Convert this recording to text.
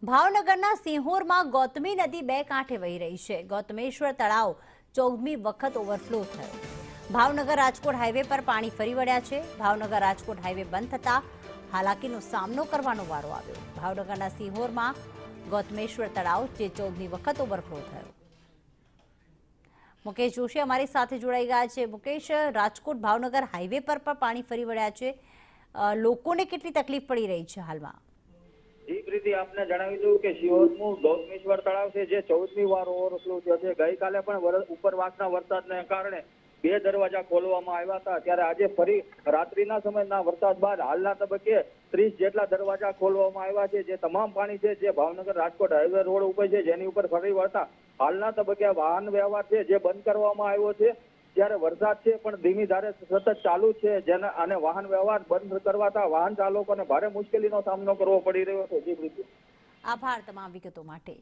ભાવનગરના સિંહોરમાં ગૌતમી નદી બે કાંઠે વહી રહી છે। ગૌતમેશ્વર તળાવ 14મી વખત ઓવરફ્લો થયો। ભાવનગર રાજકોટ હાઈવે પર પાણી ફરી વળ્યા છે। ભાવનગર રાજકોટ હાઈવે બંધ થતા હાલાકીનો સામનો કરવાનો વારો આવ્યો। ભાવનગરના સિંહોરમાં ગૌતમેશ્વર તળાવ 14મી વખત ઓવરફ્લો થયો। મુકેશ જોશી અમારી સાથે જોડાઈ ગયા છે। મુકેશ, રાજકોટ ભાવનગર હાઈવે પર પણ પાણી ફરી વળ્યા છે, લોકોને કેટલી તકલીફ પડી રહી છે હાલમાં? જી પ્રીતિ, આપને જણાવી દઉં કે સિહોરનું ગૌતમેશ્વર તળાવ છે જે 14મી વાર ઓવરફ્લો થયો છે। ગઈકાલે પણ ઉપરવાસના વરસાદને કારણે 2 દરવાજા ખોલવામાં આવ્યા હતા, ત્યારે આજે ફરી રાત્રિના સમયના વરસાદ બાદ હાલના તબક્કે 30 જેટલા દરવાજા ખોલવામાં આવ્યા છે। જે તમામ પાણી છે જે ભાવનગર રાજકોટ હાઈવે રોડ ઉપર છે જેની ઉપર ફરી વળતા હાલના તબક્કે વાહન વ્યવહાર છે જે બંધ કરવામાં આવ્યો છે। જ્યારે વરસાદ છે પણ ધીમી ધારે સતત ચાલુ છે, જેના અને વાહન વ્યવહાર બંધ કરવાતા વાહન ચાલકોને ભારે મુશ્કેલીનો સામનો કરવો પડી રહ્યો છે। જી પ્રીતિ, આભાર તમામ વિગતો માટે।